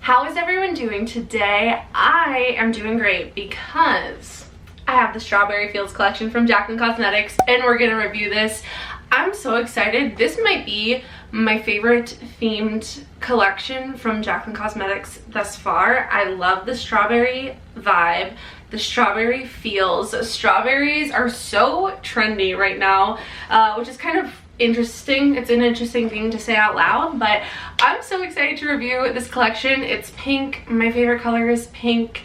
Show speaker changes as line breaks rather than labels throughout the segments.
How is everyone doing today? I am doing great because I have the Strawberry Fields collection from JACLYN Cosmetics and we're gonna review this. I'm so excited. This might be my favorite themed collection from JACLYN Cosmetics thus far. I love the strawberry vibe, the strawberry feels. Strawberries are so trendy right now, which is kind of interesting. It's an interesting thing to say out loud, but I'm so excited to review this collection. It's pink. My favorite color is pink.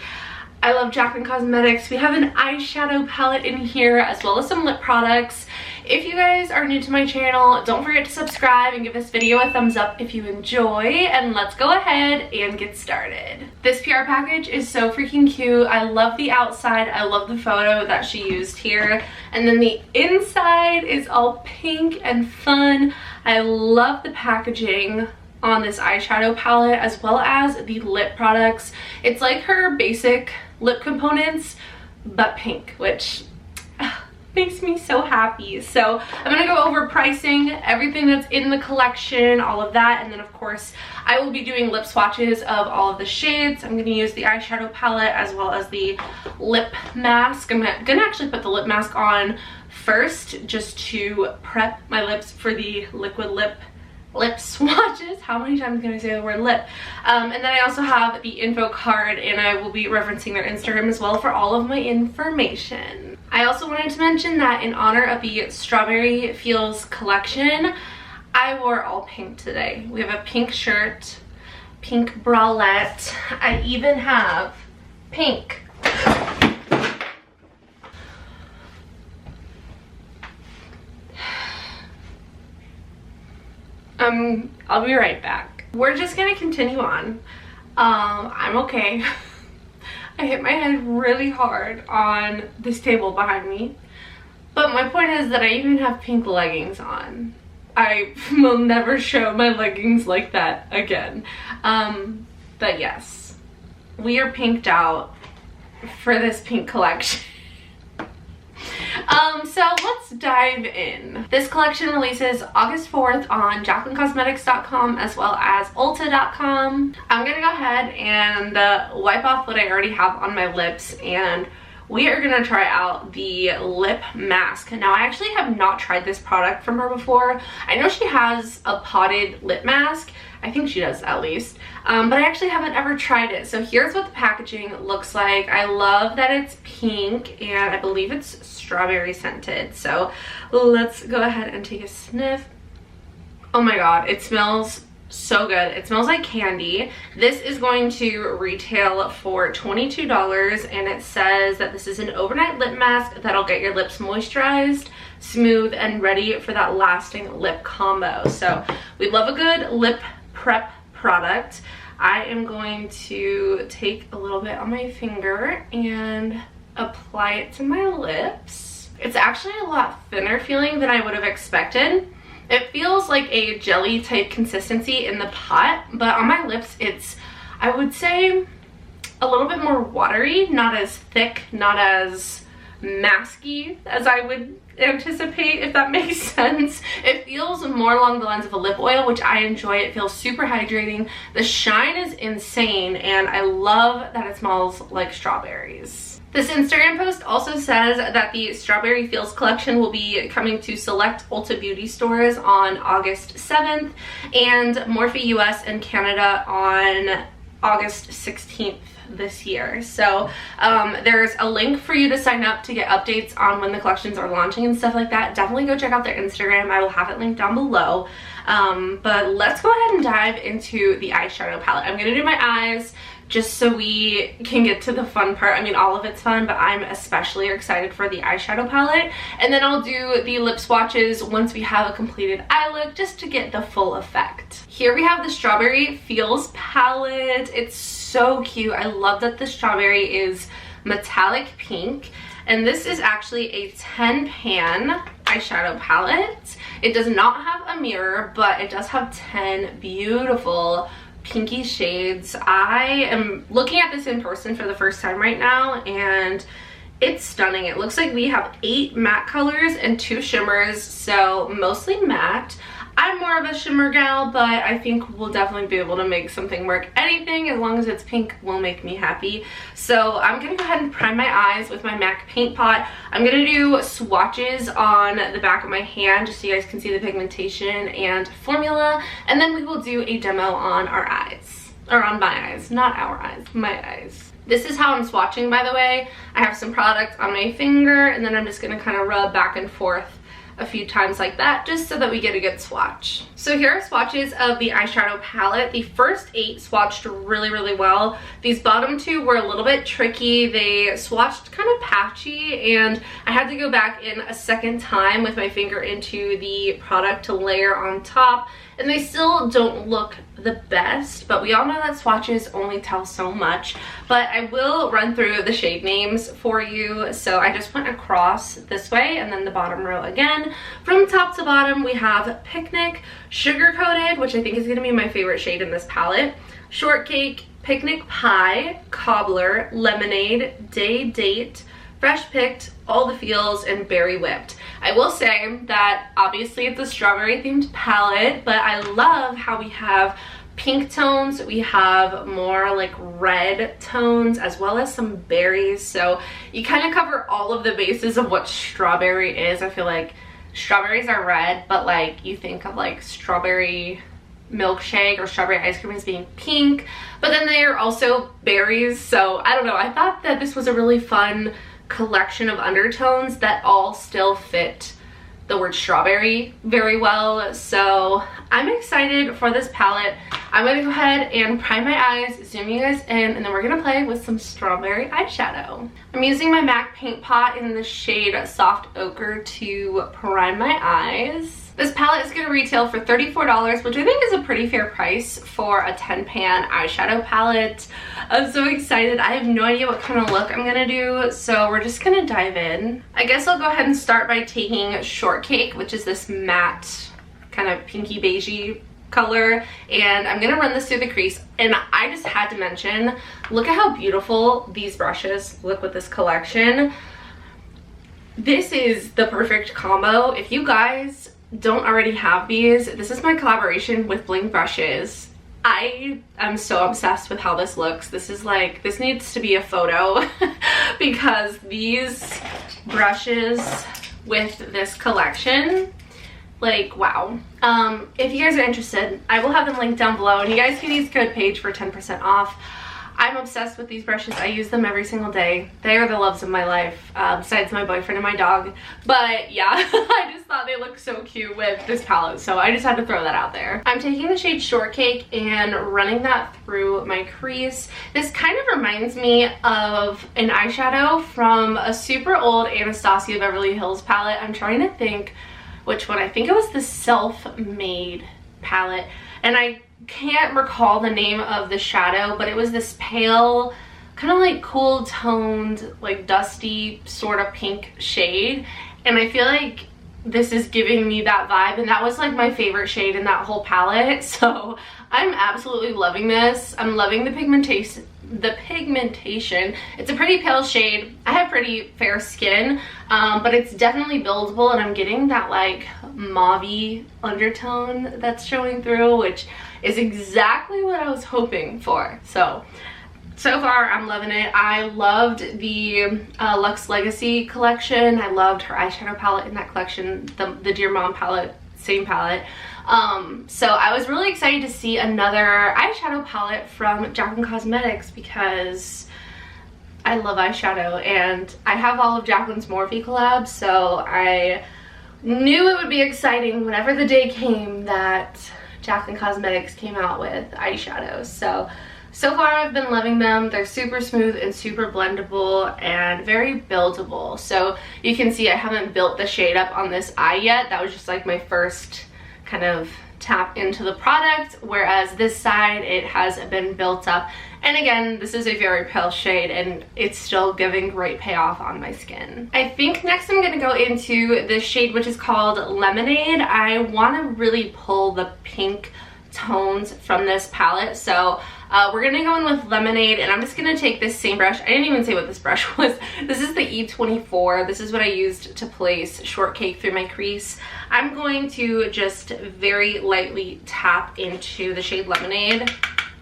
I love JACLYN Cosmetics. We have an eyeshadow palette in here as well as some lip products. If you guys are new to my channel, don't forget to subscribe and give this video a thumbs up if you enjoy, and let's go ahead and get started. This PR package is so freaking cute. I love the outside. I love the photo that she used here. And then the inside is all pink and fun. I love the packaging on this eyeshadow palette as well as the lip products. It's like her basic lip components but pink, which makes me so happy. So I'm gonna go over pricing, everything that's in the collection, all of that, and then of course I will be doing lip swatches of all of the shades. I'm gonna use the eyeshadow palette as well as the lip mask. I'm gonna actually put the lip mask on first just to prep my lips for the liquid lip swatches. How many times can I say the word lip? And then I also have the info card, and I will be referencing their Instagram as well for all of my information. I also wanted to mention that in honor of the Strawberry Feels collection, I wore all pink today. We have a pink shirt, pink bralette. I even have pink I'll be right back. We're just gonna continue on. I'm okay. I hit my head really hard on this table behind me. But my point is that I even have pink leggings on. I will never show my leggings like that again. But yes, we are pinked out for this pink collection. So let's dive in. This collection releases August 4th on JACLYNcosmetics.com as well as Ulta.com. I'm gonna go ahead and wipe off what I already have on my lips, and we are gonna try out the lip mask. Now, I actually have not tried this product from her before. I know she has a potted lip mask. I think she does, at least. But I actually haven't ever tried it. So here's what the packaging looks like. I love that it's pink, and I believe it's strawberry scented. So let's go ahead and take a sniff. Oh my god, it smells so good. It smells like candy. This is going to retail for $22, and it says that this is an overnight lip mask that'll get your lips moisturized, smooth, and ready for that lasting lip combo. So we love a good lip prep product. I am going to take a little bit on my finger and apply it to my lips. It's actually a lot thinner feeling than I would have expected. It feels like a jelly type consistency in the pot, but on my lips it's, I would say, a little bit more watery, not as thick, not as masky as I would anticipate, if that makes sense. It feels more along the lines of a lip oil, which I enjoy. It feels super hydrating. The shine is insane, and I love that it smells like strawberries. This Instagram post also says that the Strawberry Feels collection will be coming to select Ulta Beauty stores on August 7th and Morphe US and Canada on August 16th this year. So there's a link for you to sign up to get updates on when the collections are launching and stuff like that. Definitely go check out their Instagram. I will have it linked down below. But let's go ahead and dive into the eyeshadow palette. I'm gonna do my eyes just so we can get to the fun part. I mean, all of it's fun, but I'm especially excited for the eyeshadow palette. And then I'll do the lip swatches once we have a completed eye look, just to get the full effect. Here we have the Strawberry Feels palette. It's so cute. I love that the strawberry is metallic pink. And this is actually a 10-pan eyeshadow palette. It does not have a mirror, but it does have 10 beautiful pinky shades. I am looking at this in person for the first time right now, and it's stunning. It looks like we have 8 matte colors and 2 shimmers, so mostly matte. I'm more of a shimmer gal, but I think we'll definitely be able to make something work. Anything, as long as it's pink, will make me happy. So I'm gonna go ahead and prime my eyes with my MAC paint pot. I'm gonna do swatches on the back of my hand just so you guys can see the pigmentation and formula, and then we will do a demo on our eyes. Or on my eyes, not our eyes, my eyes. This is how I'm swatching, by the way. I have some product on my finger, and then I'm just gonna kind of rub back and forth a few times like that, just so that we get a good swatch. So here are swatches of the eyeshadow palette. The first 8 swatched really, really well. These bottom 2 were a little bit tricky. They swatched kind of patchy, and I had to go back in a second time with my finger into the product to layer on top, and they still don't look the best, but we all know that swatches only tell so much. But I will run through the shade names for you. So I just went across this way and then the bottom row again. From top to bottom, we have Picnic, Sugar Coated, which I think is gonna be my favorite shade in this palette, Shortcake, Picnic Pie, Cobbler, Lemonade, Day Date, Fresh Picked, All the Feels, and Berry Whipped. I will say that obviously it's a strawberry themed palette, but I love how we have pink tones, we have more like red tones, as well as some berries. So you kind of cover all of the bases of what strawberry is. I feel like strawberries are red, but like you think of like strawberry milkshake or strawberry ice cream as being pink, but then they are also berries. So I don't know, I thought that this was a really fun collection of undertones that all still fit the word strawberry very well. So I'm excited for this palette. I'm gonna go ahead and prime my eyes, zoom you guys in, and then we're gonna play with some strawberry eyeshadow. I'm using my MAC paint pot in the shade Soft Ochre to prime my eyes. This palette is going to retail for $34, which I think is a pretty fair price for a 10-pan eyeshadow palette. I'm so excited. I have no idea what kind of look I'm going to do, so we're just going to dive in. I guess I'll go ahead and start by taking Shortcake, which is this matte, kind of pinky beigey color, and I'm going to run this through the crease. And I just had to mention, look at how beautiful these brushes look with this collection. This is the perfect combo. If you guys don't already have these, this is my collaboration with Bling Brushes. I am so obsessed with how this looks. This is like, this needs to be a photo because these brushes with this collection, like, wow. If you guys are interested, I will have them linked down below, and you guys can use code PAIGE for 10% off. I'm obsessed with these brushes. I use them every single day. They are the loves of my life, besides my boyfriend and my dog. But yeah, I just thought they looked so cute with this palette, so I just had to throw that out there. I'm taking the shade Shortcake and running that through my crease. This kind of reminds me of an eyeshadow from a super old Anastasia Beverly Hills palette. I'm trying to think which one. I think it was the Self-Made palette, and I can't recall the name of the shadow, but it was this pale, kind of like cool toned, like dusty sort of pink shade, and I feel like this is giving me that vibe, and that was like my favorite shade in that whole palette. So I'm absolutely loving this. I'm loving the pigmentation. It's a pretty pale shade. I have pretty fair skin, but it's definitely buildable, and I'm getting that like mauve-y undertone that's showing through, which is exactly what I was hoping for. So far I'm loving it. I loved the Luxe Legacy collection. I loved her eyeshadow palette in that collection, the Dear Mom palette, same palette. So I was really excited to see another eyeshadow palette from JACLYN Cosmetics because I love eyeshadow, and I have all of JACLYN's Morphe collabs, so I knew it would be exciting whenever the day came that JACLYN Cosmetics came out with eyeshadows. So far I've been loving them. They're super smooth and super blendable and very buildable. So you can see I haven't built the shade up on this eye yet. That was just like my first kind of tap into the product, whereas this side it has been built up. And again, this is a very pale shade, and it's still giving great payoff on my skin. I think next I'm gonna go into this shade, which is called Lemonade. I wanna really pull the pink tones from this palette, so We're gonna go in with Lemonade, and I'm just gonna take this same brush. I didn't even say what this brush was. This is the E24. This is what I used to place Shortcake through my crease. I'm going to just very lightly tap into the shade Lemonade,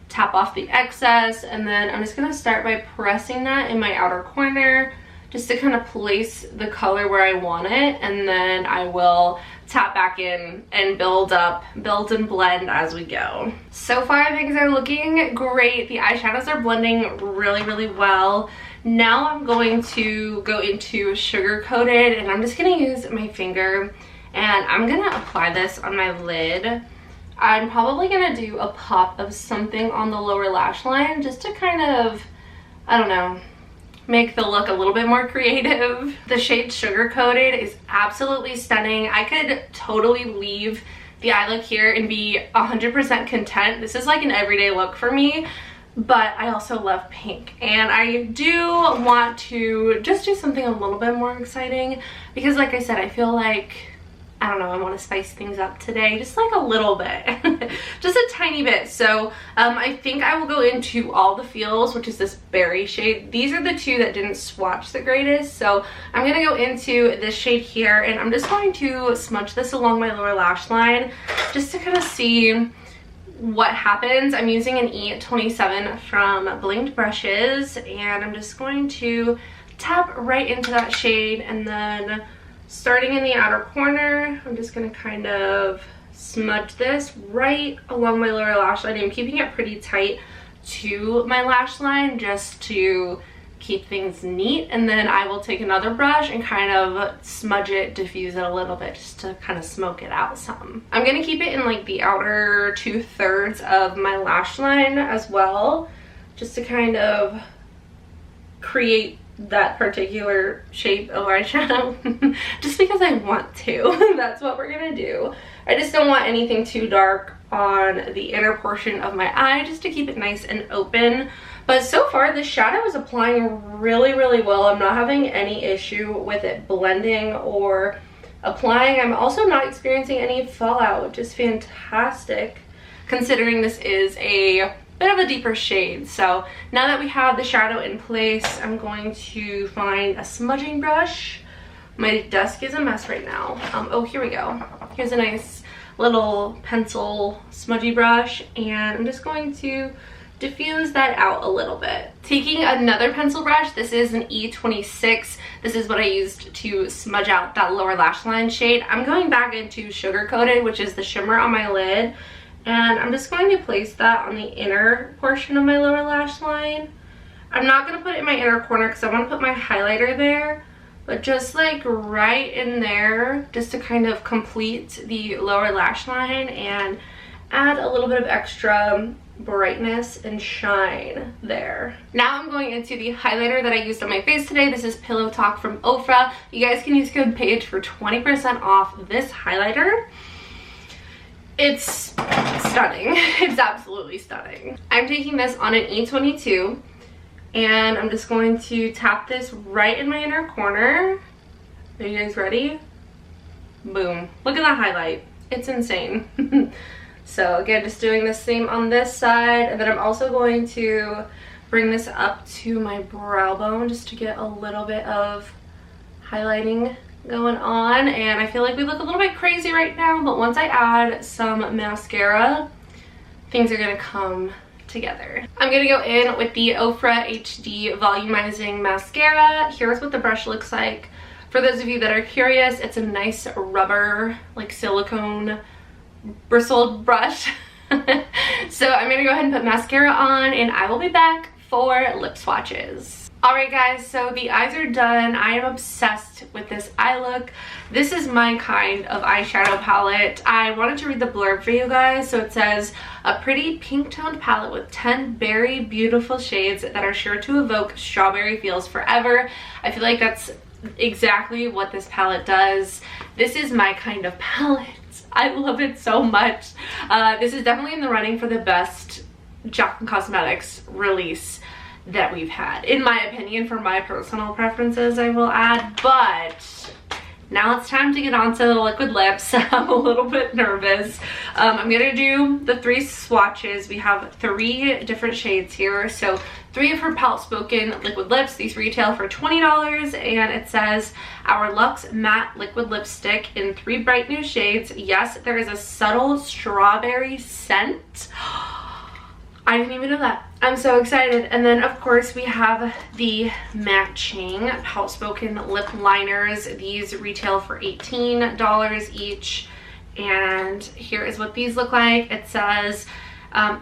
tap off the excess, and then I'm just gonna start by pressing that in my outer corner just to kind of place the color where I want it, and then I will tap back in and build and blend as we go. So far things are looking great. The eyeshadows are blending really, really well. Now I'm going to go into Sugar Coated, and I'm just gonna use my finger and I'm gonna apply this on my lid. I'm probably gonna do a pop of something on the lower lash line just to kind of, I don't know, make the look a little bit more creative. The shade Sugar Coated is absolutely stunning. I could totally leave the eye look here and be 100% content. This is like an everyday look for me, but I also love pink, and I do want to just do something a little bit more exciting because, like I said, I feel like, I don't know, I want to spice things up today, just like a little bit, just a tiny bit. So I think I will go into All the Feels, which is this berry shade. These are the two that didn't swatch the greatest, so I'm gonna go into this shade here, and I'm just going to smudge this along my lower lash line just to kind of see what happens. I'm using an E27 from Blinged Brushes, and I'm just going to tap right into that shade, and then starting in the outer corner, I'm just going to kind of smudge this right along my lower lash line. I'm keeping it pretty tight to my lash line just to keep things neat, and then I will take another brush and kind of smudge it, diffuse it a little bit just to kind of smoke it out some. I'm going to keep it in like the outer 2/3 of my lash line as well, just to kind of create that particular shape of eyeshadow just because I want to. That's what we're gonna do. I just don't want anything too dark on the inner portion of my eye, just to keep it nice and open. But so far the shadow is applying really, really well. I'm not having any issue with it blending or applying. I'm also not experiencing any fallout, which is fantastic considering this is a bit of a deeper shade. So now that we have the shadow in place, I'm going to find a smudging brush. My desk is a mess right now. Oh, here we go. Here's a nice little pencil smudgy brush, and I'm just going to diffuse that out a little bit. Taking another pencil brush, this is an E26. This is what I used to smudge out that lower lash line shade. I'm going back into Sugar Coated, which is the shimmer on my lid, and I'm just going to place that on the inner portion of my lower lash line. I'm not going to put it in my inner corner because I want to put my highlighter there, but just like right in there, just to kind of complete the lower lash line and add a little bit of extra brightness and shine there. Now I'm going into the highlighter that I used on my face today. This is Pillow Talk from Ofra. You guys can use code Paige for 20% off this highlighter. It's stunning. It's absolutely stunning. I'm taking this on an E22, and I'm just going to tap this right in my inner corner. Are you guys ready? Boom. Look at that highlight. It's insane. So again, just doing the same on this side, and then I'm also going to bring this up to my brow bone just to get a little bit of highlighting going on. And I feel like we look a little bit crazy right now, but once I add some mascara, things are gonna come together. I'm gonna go in with the Ofra HD Volumizing Mascara. Here's what the brush looks like. For those of you that are curious, it's a nice rubber, like silicone bristled brush. So I'm gonna go ahead and put mascara on, and I will be back for lip swatches. Alright guys, so the eyes are done. I am obsessed with this eye look. This is my kind of eyeshadow palette. I wanted to read the blurb for you guys. So it says, a pretty pink toned palette with 10 very beautiful shades that are sure to evoke strawberry feels forever. I feel like that's exactly what this palette does. This is my kind of palette. I love it so much. This is definitely in the running for the best JACLYN Cosmetics release that we've had, in my opinion, for my personal preferences, I will add. But now it's time to get onto the liquid lips. I'm a little bit nervous. I'm gonna do the 3 swatches. We have 3 different shades here. So 3 of her Palette Spoken liquid lips. These retail for $20, and it says our Luxe Matte Liquid Lipstick in 3 bright new shades. Yes, there is a subtle strawberry scent. I didn't even know that. I'm so excited. And then of course we have the matching Palette Spoken lip liners. These retail for $18 each. And here is what these look like. It says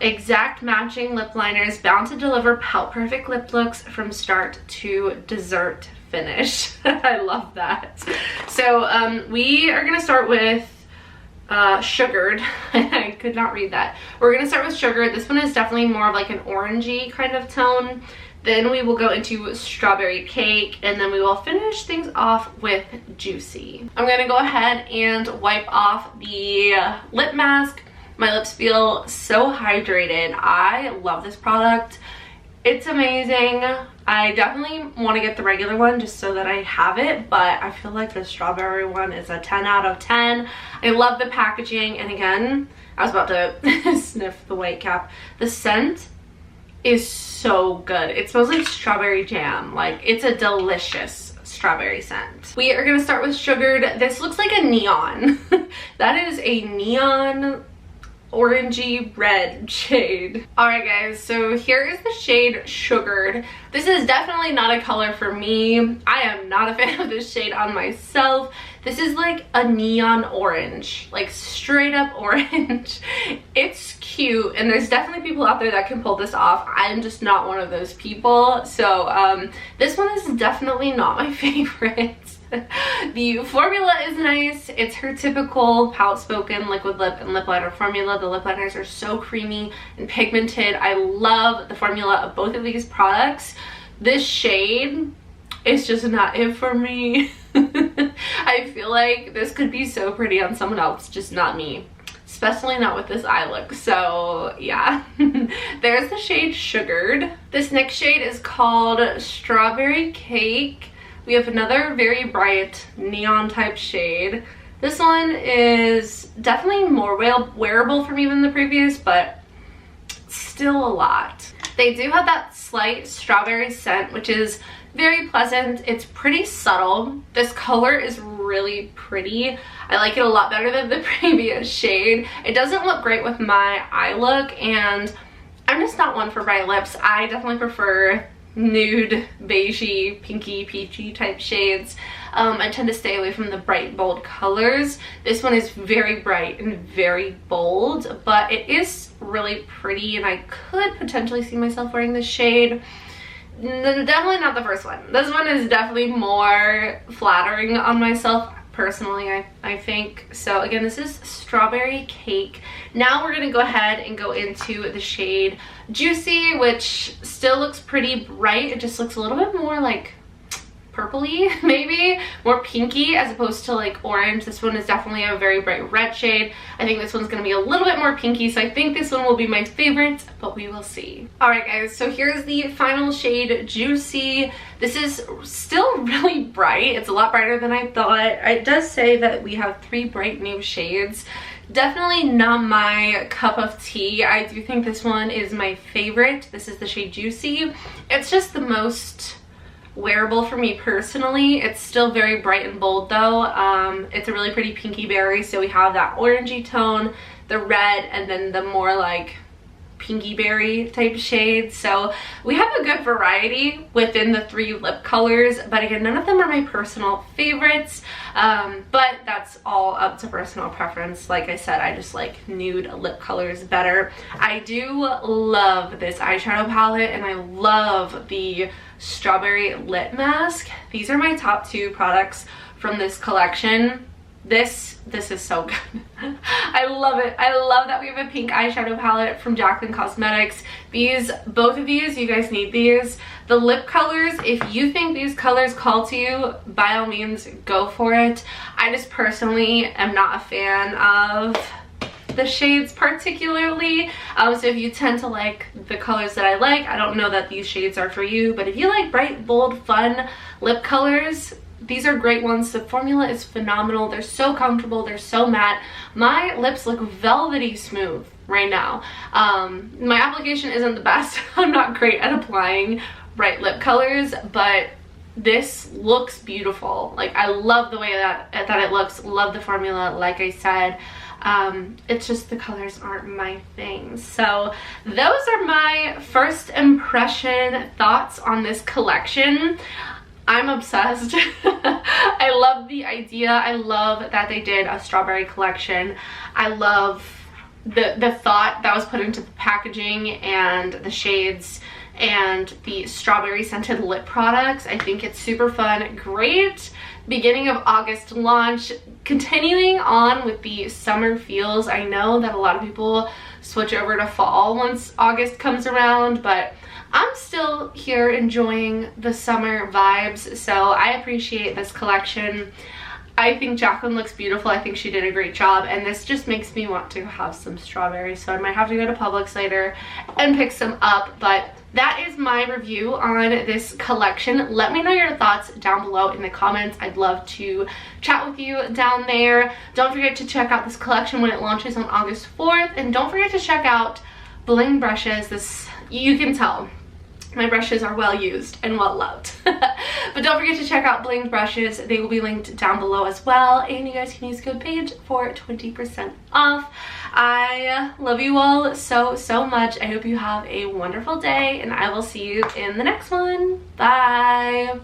exact matching lip liners bound to deliver palette perfect lip looks from start to dessert finish. I love that. So we are gonna start with Sugared. I could not read that. We're gonna start with Sugared. This one is definitely more of like an orangey kind of tone. Then we will go into Strawberry Cake, and then we will finish things off with Juicy. I'm gonna go ahead and wipe off the lip mask. My lips feel so hydrated. I love this product. It's amazing. I definitely want to get the regular one just so that I have it, but I feel like the strawberry one is a 10 out of 10. I love the packaging, and again, I was about to sniff the white cap. The scent is so good. It smells like strawberry jam. Like, it's a delicious strawberry scent. We are gonna start with Sugared. This looks like a neon. That is a neon orangey red shade. Alright guys, so here is the shade Sugared. This is definitely not a color for me. I am not a fan of this shade on myself. This is like a neon orange, like straight up orange. It's cute, and there's definitely people out there that can pull this off. I'm just not one of those people. So this one is definitely not my favorite. The formula is nice. It's her typical Palette Spoken liquid lip and lip liner formula. The lip liners are so creamy and pigmented. I love the formula of both of these products. This shade is just not it for me. I feel like this could be so pretty on someone else, just not me. Especially not with this eye look. So yeah, there's the shade Sugared. This next shade is called Strawberry Cake. We have another very bright neon type shade. This one is definitely more wearable for me than the previous, but still a lot. They do have that slight strawberry scent, which is very pleasant. It's pretty subtle. This color is really pretty. I like it a lot better than the previous shade. It doesn't look great with my eye look, and I'm just not one for bright lips. I definitely prefer nude, beigey, pinky, peachy type shades. I tend to stay away from the bright, bold colors. This one is very bright and very bold, but it is really pretty, and I could potentially see myself wearing this shade. Definitely not the first one. This one is definitely more flattering on myself personally, I think. So again, this is Strawberry Cake. Now we're gonna go ahead and go into the shade Juicy, which still looks pretty bright. It just looks a little bit more like purpley, maybe more pinky as opposed to like orange. This one is definitely a very bright red shade. I think this one's gonna be a little bit more pinky, so I think this one will be my favorite, but we will see. All right guys, so here's the final shade Juicy. This is still really bright. It's a lot brighter than I thought. It does say that we have 3 bright new shades. Definitely not my cup of tea. I do think this one is my favorite. This is the shade Juicy. It's just the most wearable for me personally. It's still very bright and bold though. It's a really pretty pinky berry, so we have that orangey tone, the red, and then the more like pinky berry type shades. So we have a good variety within the 3 lip colors, but again, none of them are my personal favorites, but that's all up to personal preference. Like I said, I just like nude lip colors better. I do love this eyeshadow palette, and I love the strawberry lip mask. These are my top 2 products from this collection. This is so good. I love it. I love that we have a pink eyeshadow palette from JACLYN Cosmetics. Both of these, you guys need these. The lip colors, if you think these colors call to you, by all means, go for it. I just personally am not a fan of the shades particularly, so if you tend to like the colors that I like, I don't know that these shades are for you, but if you like bright, bold, fun lip colors, these are great ones. The formula is phenomenal. They're so comfortable. They're so matte. My lips look velvety smooth right now. My application isn't the best. I'm not great at applying bright lip colors, but this looks beautiful. Like, I love the way that it looks. Love the formula, like I said. It's just the colors aren't my thing. So those are my first impression thoughts on this collection. I'm obsessed. I love the idea. I love that they did a strawberry collection. I love the thought that was put into the packaging and the shades and the strawberry scented lip products. I think it's super fun. Great beginning of August launch. Continuing on with the summer feels. I know that a lot of people switch over to fall once August comes around, but I'm still here enjoying the summer vibes, so I appreciate this collection. I think JACLYN looks beautiful. I think she did a great job, and this just makes me want to have some strawberries, so I might have to go to Publix later and pick some up. But that is my review on this collection. Let me know your thoughts down below in the comments. I'd love to chat with you down there. Don't forget to check out this collection when it launches on August 4th, and don't forget to check out Bling brushes. This, you can tell my brushes are well used and well loved. But don't forget to check out Bling brushes. They will be linked down below as well, and you guys can use code PAIGE for 20% off. I love you all so much. I hope you have a wonderful day, and I will see you in the next one. Bye.